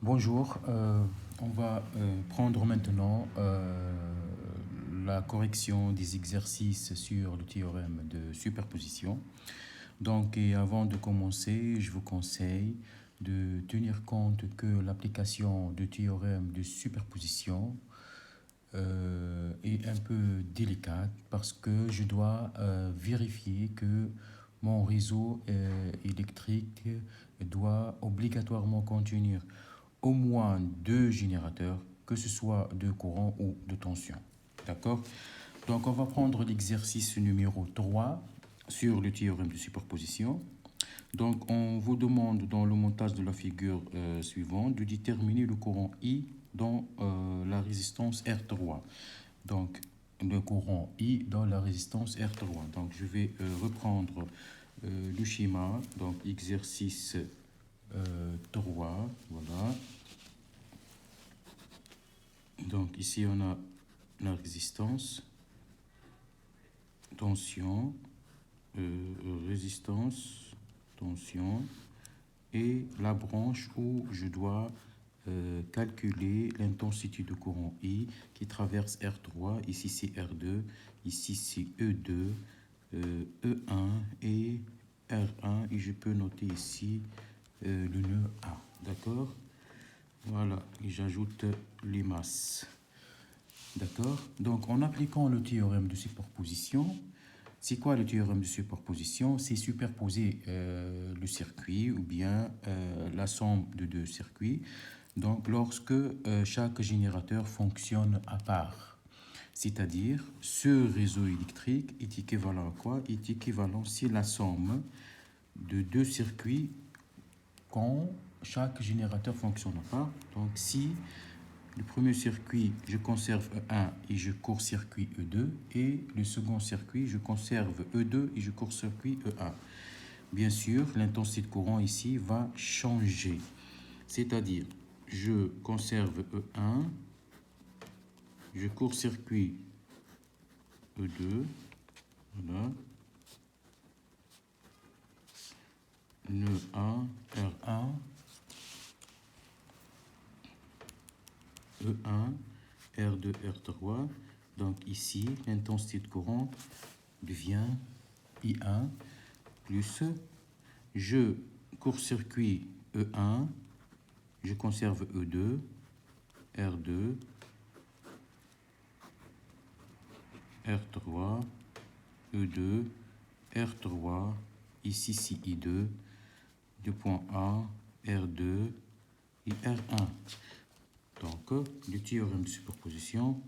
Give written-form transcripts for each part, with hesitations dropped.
Bonjour, on va prendre maintenant la correction des exercices sur le théorème de superposition. Donc, et avant de commencer, je vous conseille de tenir compte que l'application du théorème de superposition est un peu délicate parce que je dois vérifier que mon réseau électrique doit obligatoirement contenir au moins deux générateurs, que ce soit de courant ou de tension. D'accord? Donc, on va prendre l'exercice numéro 3 sur le théorème de superposition. Donc, on vous demande dans le montage de la figure suivante de déterminer le courant I dans la résistance R3. Donc, le courant I dans la résistance R3. Donc, je vais reprendre le schéma. Donc, exercice 3, voilà. Donc ici on a la résistance, tension, résistance, tension et la branche où je dois calculer l'intensité de courant I qui traverse R3, ici c'est R2, ici c'est E2, E1 et R1 et je peux noter ici le nœud A, d'accord? Voilà, et j'ajoute les masses. D'accord? Donc, en appliquant le théorème de superposition, c'est quoi le théorème de superposition? C'est superposer le circuit ou bien la somme de deux circuits. Donc, lorsque chaque générateur fonctionne à part. C'est-à-dire, ce réseau électrique est équivalent à quoi? Est équivalent si la somme de deux circuits quand chaque générateur fonctionne à part. Donc, si le premier circuit, je conserve E1 et je court-circuit E2. Et le second circuit, je conserve E2 et je court-circuit E1. Bien sûr, l'intensité de courant ici va changer. C'est-à-dire, je conserve E1, je court-circuit E2, voilà, nœud A, R1, E1, R2, R3. Donc ici, l'intensité de courant devient I1 plus je court-circuit E1, je conserve E2, R2, R3, E2, R3, ici c'est I2, du point A, R2 et R1. Donc, le théorème de superposition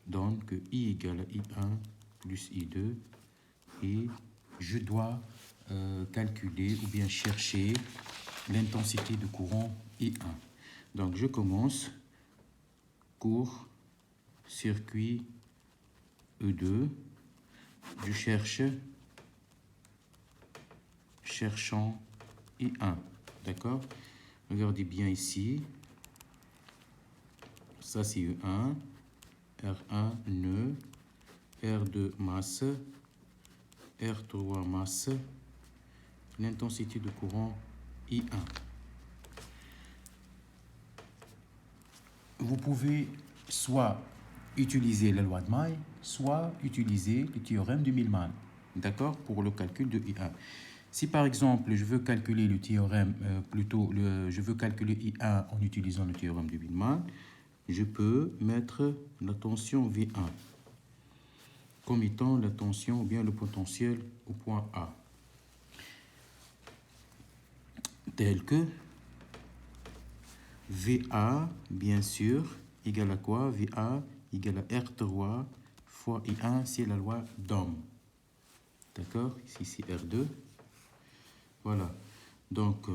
donne que I égale à I1 plus I2 et je dois calculer ou bien chercher l'intensité de courant I1. Donc, je commence court, circuit E2. Je cherchant I1. D'accord? Regardez bien ici. Ça, c'est E1. R1, nœud. R2, masse. R3, masse. L'intensité de courant I1. Vous pouvez soit utiliser la loi de May, soit utiliser le théorème de Millman, d'accord, pour le calcul de I1. Si par exemple je veux calculer le théorème, je veux calculer I1 en utilisant le théorème de Millman, je peux mettre la tension V1 comme étant la tension ou bien le potentiel au point A, tel que VA, bien sûr, égale à quoi? VA égale à R3 fois I1, c'est la loi d'Ohm. D'accord? Ici, c'est R2. Voilà. Donc,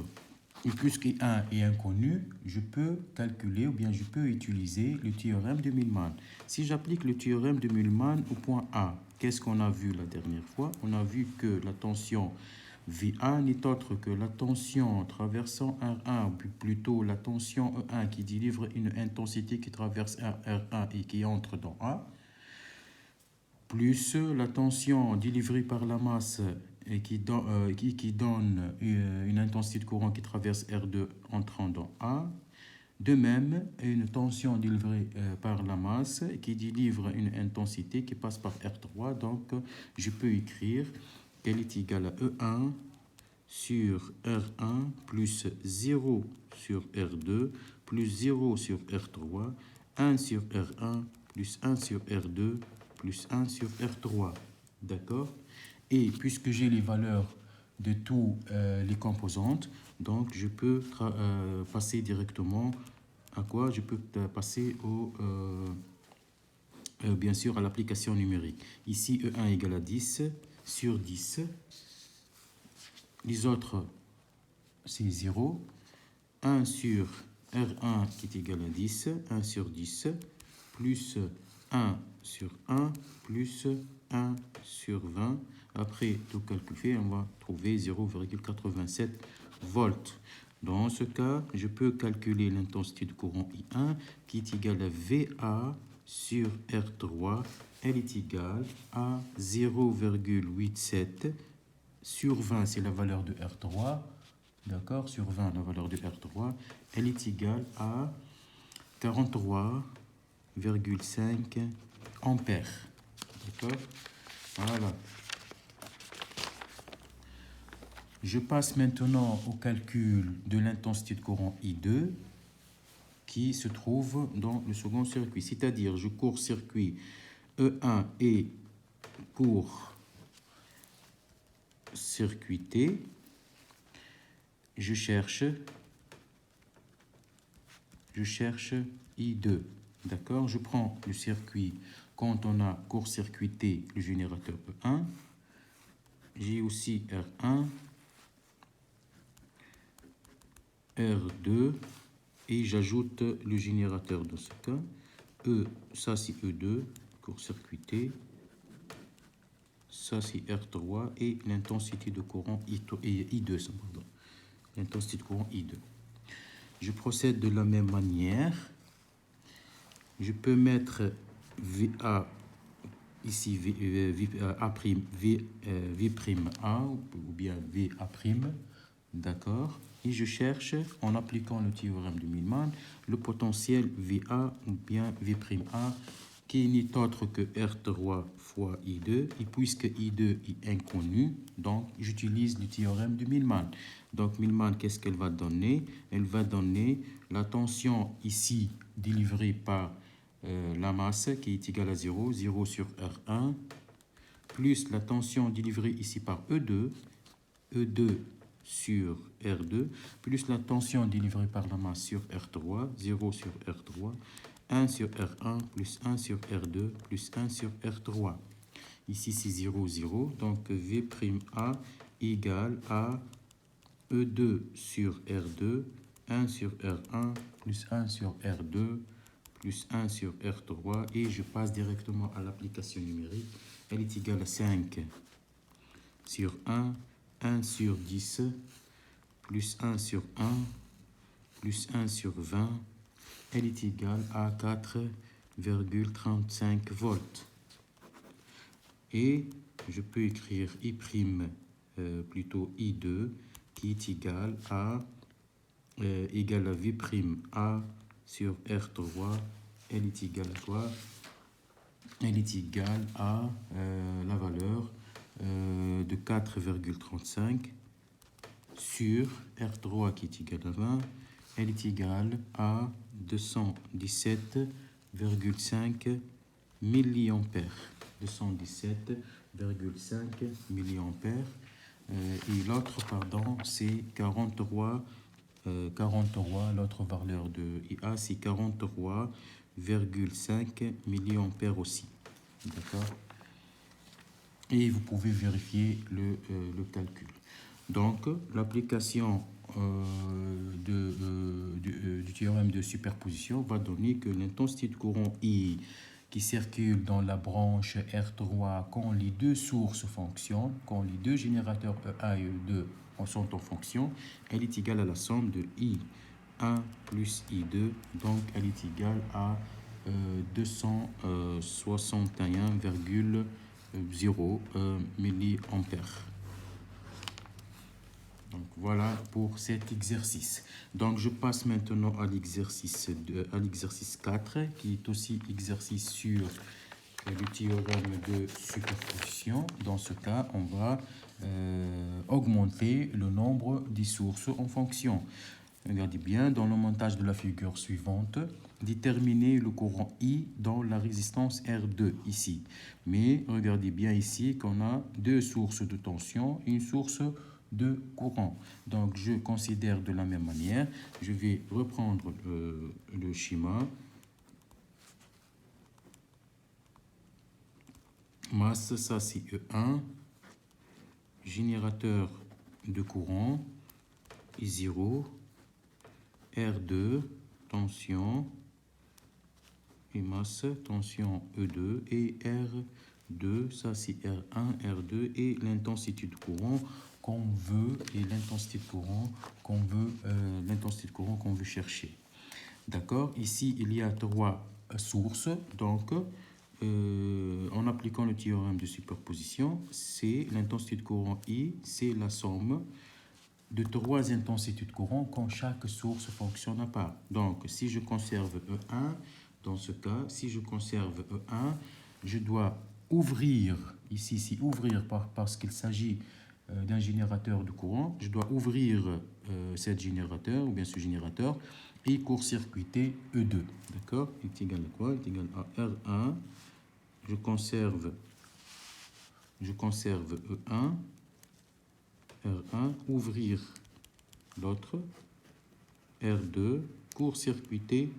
puisque I1 est inconnu, je peux calculer ou bien je peux utiliser le théorème de Millman. Si j'applique le théorème de Millman au point A, qu'est-ce qu'on a vu la dernière fois? On a vu que la tension VA n'est autre que la tension traversant R1, ou plutôt la tension E1 qui délivre une intensité qui traverse R1 et qui entre dans A, plus la tension délivrée par la masse et qui donne une intensité de courant qui traverse R2 entrant dans A, De même, une tension délivrée par la masse qui délivre une intensité qui passe par R3. Donc, je peux écrire qu'elle est égale à E1 sur R1 plus 0 sur R2 plus 0 sur R3, 1 sur R1 plus 1 sur R2 plus 1 sur R3. D'accord? Et puisque j'ai les valeurs de tous les composantes, donc je peux passer directement à quoi? Je peux passer bien sûr à l'application numérique. Ici, E1 égale à 10 sur 10. Les autres, c'est 0. 1 sur R1 qui est égal à 10, 1 sur 10, plus 1 sur 1, plus 1 sur 20. Après tout calculer, on va trouver 0,87 volts. Dans ce cas, je peux calculer l'intensité de courant I1 qui est égale à VA sur R3. Elle est égale à 0,87 sur 20, c'est la valeur de R3. D'accord, sur 20, la valeur de R3, elle est égale à 43,5 ampères. D'accord? Voilà. Je passe maintenant au calcul de l'intensité de courant I2 qui se trouve dans le second circuit. C'est-à-dire, je court-circuit E1 et court-circuité. Je cherche I2. D'accord? Je prends le circuit quand on a court-circuité le générateur E1. J'ai aussi R1, R2 et j'ajoute le générateur dans ce cas. Ça c'est E2, court-circuité. Ça c'est R3 et l'intensité de courant I2. Pardon. L'intensité de courant I2. Je procède de la même manière. Je peux mettre VA ici, VA', ou bien VA', d'accord? Et je cherche, en appliquant le théorème de Millman, le potentiel VA ou bien V'A qui n'est autre que R3 fois I2. Et puisque I2 est inconnu, donc j'utilise le théorème de Millman. Donc Millman, qu'est-ce qu'elle va donner? Elle va donner la tension ici délivrée par la masse qui est égale à 0, 0 sur R1, plus la tension délivrée ici par E2, E2 sur R2, plus la tension délivrée par la masse sur R3, 0 sur R3, 1 sur R1, plus 1 sur R2, plus 1 sur R3. Ici, c'est 0, 0. Donc, V'A égale à E2 sur R2, 1 sur R1, plus 1 sur R2, plus 1 sur R3. Et je passe directement à l'application numérique. Elle est égale à 5 sur 1, 1 sur 10, plus 1 sur 1, plus 1 sur 20. Elle est égale à 4,35 volts. Et je peux écrire I', plutôt I2, qui est égal à V'A sur R3. Elle est égale à quoi? Elle est égale à la valeur de 4,35 sur R3 qui est égal à 20. Elle est égale à 217,5 milliampères. 217,5 milliampères. Et l'autre, pardon, c'est 43, l'autre valeur de IA, c'est 43,5 milliampères aussi. D'accord? Et vous pouvez vérifier le calcul. Donc, l'application du théorème de superposition va donner que l'intensité de courant I qui circule dans la branche R3 quand les deux sources fonctionnent, quand les deux générateurs E1 et E2 sont en fonction, elle est égale à la somme de I1 plus I2, donc elle est égale à 261,0 milliampères. Donc voilà pour cet exercice. Donc je passe maintenant à l'exercice 4, qui est aussi exercice sur le théorème de superposition. Dans ce cas, on va augmenter le nombre des sources en fonction. Regardez bien, dans le montage de la figure suivante, déterminer le courant I dans la résistance R2 ici. Mais regardez bien ici qu'on a deux sources de tension et une source de courant. Donc je considère de la même manière, je vais reprendre le schéma. Masse, ça c'est E1, générateur de courant I0, R2, tension et masse, tension E2 et R2, ça c'est R1, R2 et l'intensité de courant qu'on veut et l'intensité de courant qu'on veut chercher. D'accord? Ici, il y a trois sources. Donc, en appliquant le théorème de superposition, c'est l'intensité de courant I, c'est la somme de trois intensités de courant quand chaque source fonctionne à part. Donc, si je conserve E1, dans ce cas, si je conserve E1, je dois ouvrir, ici c'est ouvrir parce qu'il s'agit d'un générateur de courant, je dois ouvrir cet générateur ou bien ce générateur et court-circuiter E2. D'accord? Il est égal à quoi? Il est égal à R1. Je conserve E1. R1, ouvrir l'autre, R2, court-circuiter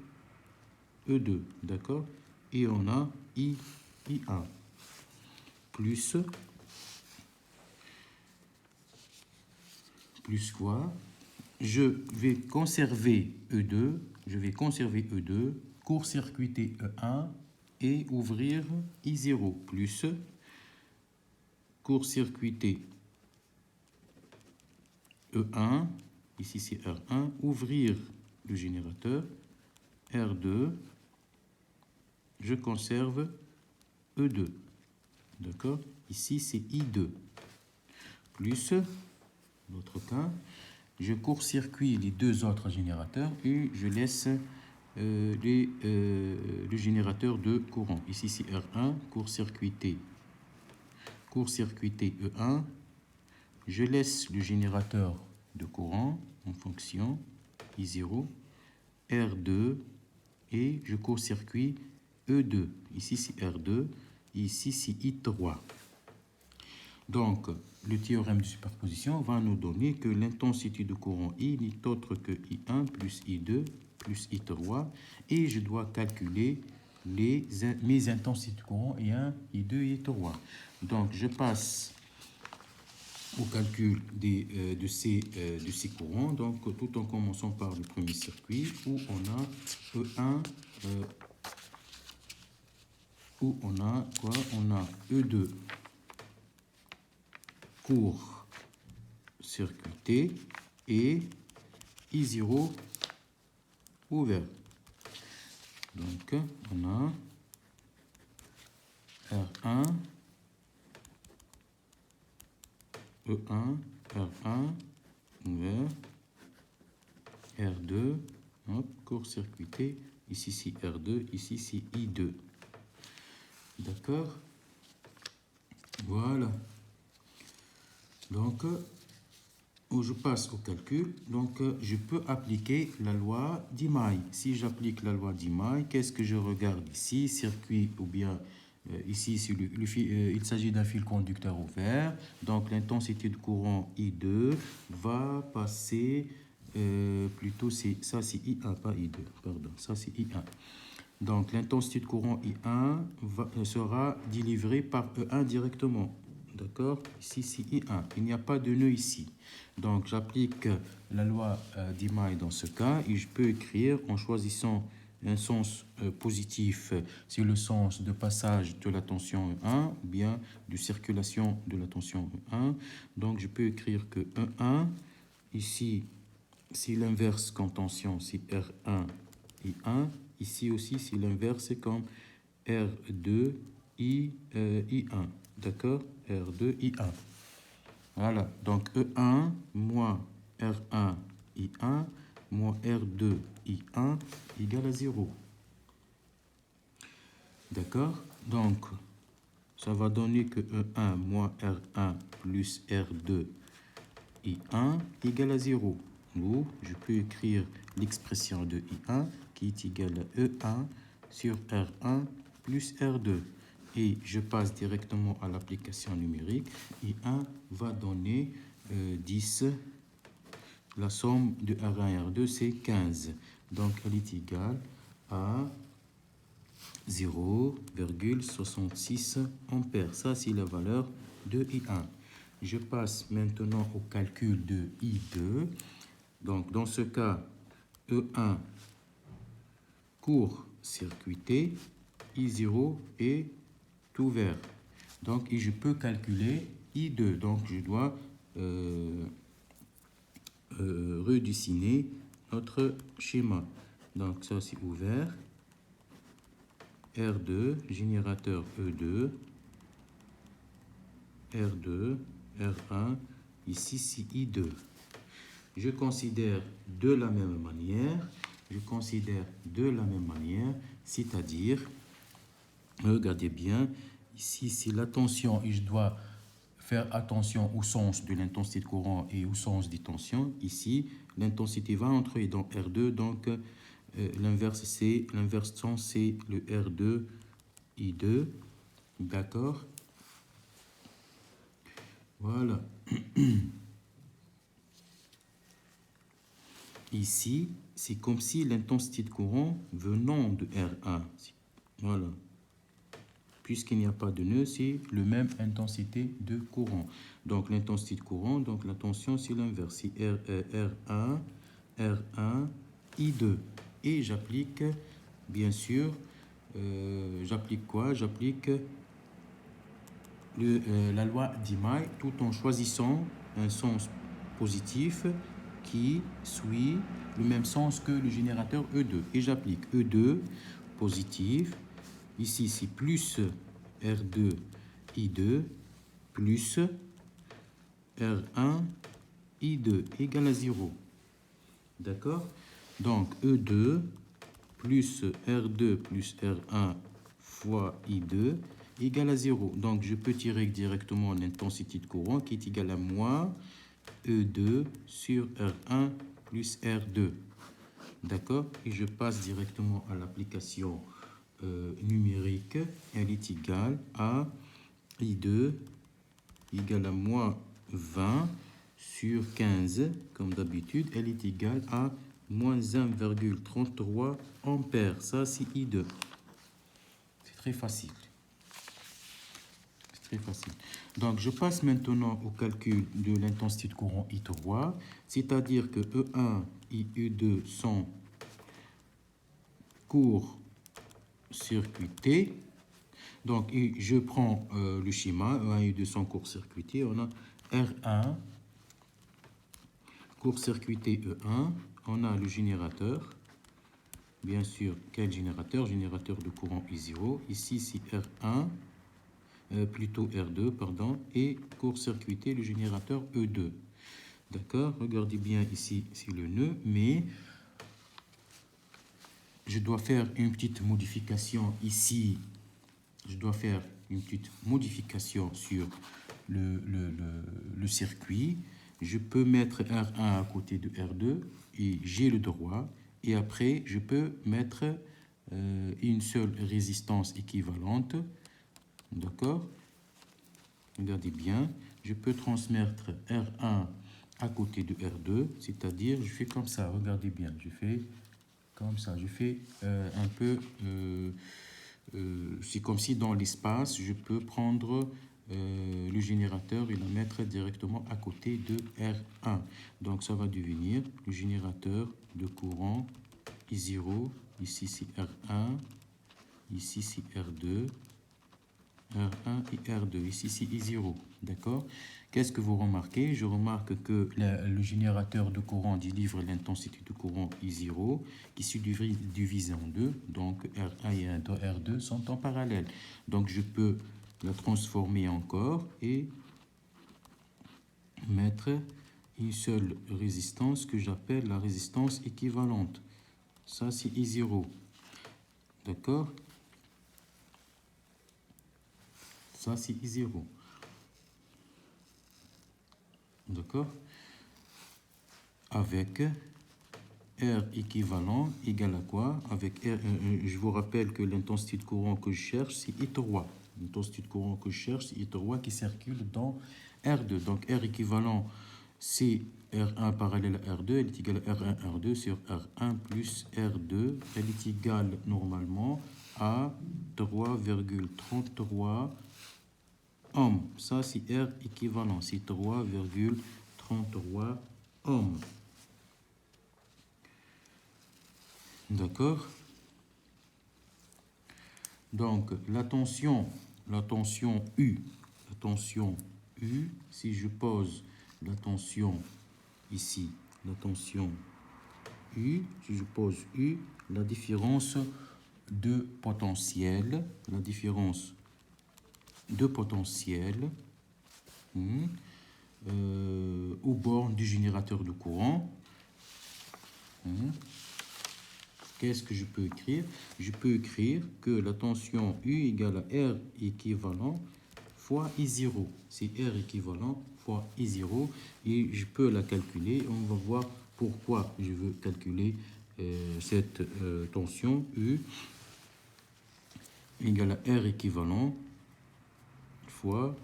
E2, d'accord? Et on a I1, plus quoi? Je vais conserver E2, court-circuiter E1 et ouvrir I0, plus court-circuiter E1, ici c'est R1, ouvrir le générateur, R2, je conserve E2, d'accord? Ici c'est I2, plus, l'autre cas, je court-circuite les deux autres générateurs et je laisse le générateur de courant. Ici c'est R1, court-circuiter E1, je laisse le générateur de courant en fonction I0, R2 et je court-circuite E2. Ici c'est R2, ici c'est I3. Donc, le théorème de superposition va nous donner que l'intensité de courant I n'est autre que I1 plus I2 plus I3 et je dois calculer mes intensités de courant I1, I2 et I3. Donc, je passe au calcul de ces courants, donc tout en commençant par le premier circuit où on a E1, où on a quoi? On a E2 court-circuité et I0 ouvert. Donc on a R1, E1, R1 ouvert, R2, court-circuité, ici c'est R2, ici c'est I2. D'accord? Voilà. Donc, je passe au calcul. Donc, je peux appliquer la loi d'Imai. Si j'applique la loi d'Imai, qu'est-ce que je regarde ici? Circuit ou bien ici, il s'agit d'un fil conducteur ouvert. Donc, l'intensité de courant I2 va passer, plutôt, ça c'est I1, pas I2, pardon, ça c'est I1. Donc, l'intensité de courant I1 sera délivrée par E1 directement. D'accord? Ici, c'est I1. Il n'y a pas de nœud ici. Donc, j'applique la loi d'Imai dans ce cas et je peux écrire en choisissant un sens positif, c'est le sens de passage de la tension E1 ou bien de circulation de la tension E1. Donc, je peux écrire que E1, ici, c'est l'inverse quand tension, c'est R1, I1. Ici aussi, c'est l'inverse, c'est comme R2, I1. D'accord? R2, I1. Voilà, donc E1 moins R1 I1 moins R2 I1 égale à 0. D'accord? Donc, ça va donner que E1 moins R1 plus R2 I1 égale à 0. Ou je peux écrire l'expression de I1 qui est égale à E1 sur R1 plus R2. Et je passe directement à l'application numérique. I1 va donner 10. La somme de R1 et R2, c'est 15. Donc, elle est égale à 0,66 ampères. Ça, c'est la valeur de I1. Je passe maintenant au calcul de I2. Donc, dans ce cas, E1 court-circuité, I0 est ouvert. Donc, et je peux calculer I2. Donc, je dois redessiner notre schéma. Donc, ça, c'est ouvert. R2, générateur E2, R2, R1, ici c'est I2. Je considère de la même manière, c'est-à-dire, regardez bien, ici c'est la tension et je dois faire attention au sens de l'intensité de courant et au sens des tensions. Ici, l'intensité va entrer dans R2, donc l'inverse sens c'est le R2 I2, d'accord? Voilà. Ici, c'est comme si l'intensité de courant venant de R1, voilà. Puisqu'il n'y a pas de nœud, c'est la même intensité de courant. Donc l'intensité de courant, donc la tension, c'est l'inverse, c'est R1, R1, I2. Et j'applique, bien sûr, j'applique quoi? J'applique la loi d'Imai tout en choisissant un sens positif qui suit le même sens que le générateur E2. Et j'applique E2 positif. Ici, c'est plus R2 I2 plus R1 I2 égale à 0. D'accord? Donc, E2 plus R2 plus R1 fois I2 égale à 0. Donc, je peux tirer directement l'intensité de courant qui est égale à moins E2 sur R1 plus R2. D'accord? Et je passe directement à l'application numérique. Elle est égale à I2 égale à moins 20 sur 15. Comme d'habitude, elle est égale à moins 1,33 ampères. Ça, c'est I2. C'est très facile. C'est très facile. Donc, je passe maintenant au calcul de l'intensité de courant I3, c'est-à-dire que E1 et E2 sont court-circuités. Donc, je prends le schéma, E1 et E2 sont court-circuités. On a R1, court-circuité E1. On a le générateur. Bien sûr, quel générateur? Générateur de courant I0. Ici, c'est R1, plutôt R2, pardon, et court-circuité le générateur E2. D'accord? Regardez bien ici, c'est le nœud, mais je dois faire une petite modification ici. Je dois faire une petite modification sur le circuit. Je peux mettre R1 à côté de R2 et j'ai le droit. Et après, je peux mettre une seule résistance équivalente. D'accord? Regardez bien. Je peux transmettre R1 à côté de R2, c'est-à-dire je fais comme ça. Regardez bien. Je fais comme ça. Je fais un peu... c'est comme si dans l'espace, je peux prendre le générateur et le mettre directement à côté de R1. Donc, ça va devenir le générateur de courant I0. Ici, c'est R1. Ici, c'est R2. R1 et R2. Ici, c'est I0. D'accord? Qu'est-ce que vous remarquez? Je remarque que le générateur de courant délivre l'intensité de courant I0 qui se divise en deux. Donc, R1 et R2 sont en parallèle. Donc, je peux la transformer encore et mettre une seule résistance que j'appelle la résistance équivalente. Ça, c'est I0. D'accord? Ça, c'est I0. D'accord? Avec R équivalent égale à quoi? Avec R, je vous rappelle que l'intensité de courant que je cherche, c'est I3. L'intensité de courant que je cherche, c'est I3 qui circule dans R2. Donc R équivalent, c'est R1 parallèle à R2, elle est égale à R1, R2 sur R1 plus R2. Elle est égale normalement à 3,33 ohms. Ça, c'est R équivalent, c'est 3,33 ohms. D'accord? Donc, la tension U, si je pose la tension ici, la tension U, si je pose U, la différence de potentiel, aux bornes du générateur de courant. Qu'est-ce que je peux écrire? Je peux écrire que la tension U égale à R équivalent fois I0. C'est R équivalent fois I0 et je peux la calculer. On va voir pourquoi je veux calculer cette tension U égale à R équivalent fois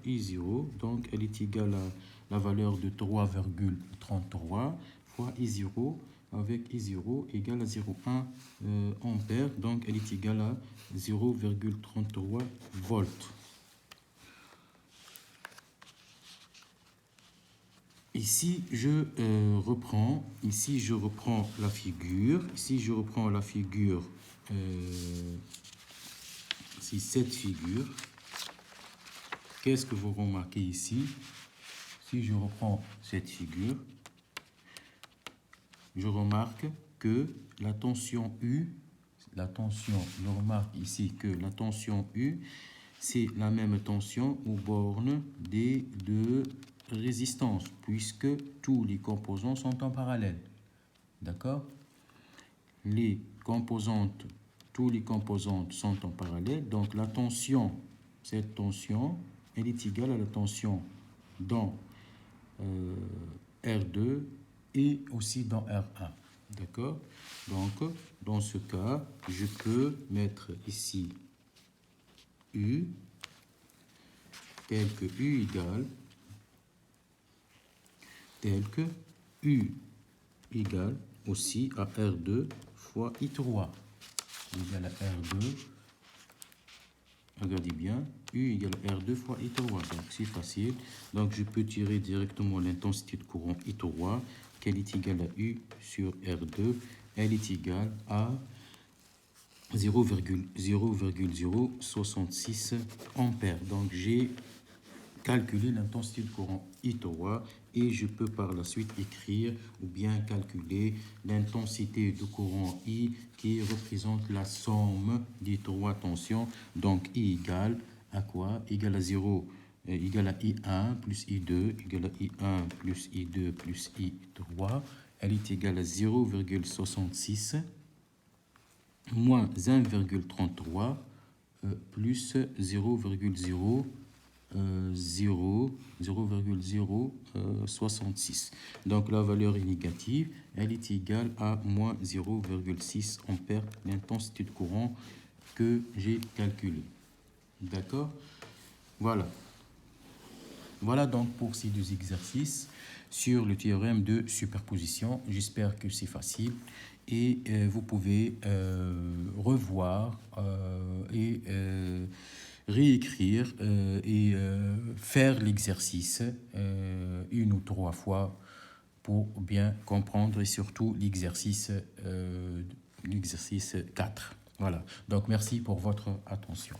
I0. Donc, elle est égale à la valeur de 3,33 fois I0 avec I0 égale à 0,1 ampère. Donc, elle est égale à 0,33 volts. Ici, je reprends la figure. Ici, je reprends la figure. C'est cette figure. Qu'est-ce que vous remarquez ici? Si je reprends cette figure, je remarque que la tension U, je remarque ici que la tension U, c'est la même tension aux bornes des deux résistances, puisque tous les composants sont en parallèle. D'accord? Tous les composantes sont en parallèle, donc la tension, cette tension, elle est égale à la tension dans R2 et aussi dans R1. D'accord? Donc, dans ce cas, je peux mettre ici U tel que U égale aussi à R2 fois I3 égale à R2. Regardez bien, U égale R2 fois I3. Donc, c'est facile. Donc, je peux tirer directement l'intensité de courant I3, qu'elle est égale à U sur R2. Elle est égale à 0,066 ampères. Donc, j'ai calculé l'intensité de courant I3 et je peux par la suite écrire ou bien calculer l'intensité de courant I qui représente la somme des trois tensions. Donc, I égale à quoi? Égale à 0, égale à I1 plus I2, égale à I1 plus I2 plus I3. Elle est égale à 0,66 moins 1,33 plus 0,066. Donc la valeur est négative, elle est égale à moins 0,6 ampères, l'intensité de courant que j'ai calculée. D'accord? Voilà. Voilà donc pour ces deux exercices sur le théorème de superposition. J'espère que c'est facile et vous pouvez revoir et réécrire et faire l'exercice une ou trois fois pour bien comprendre et surtout l'exercice 4. Voilà. Donc merci pour votre attention.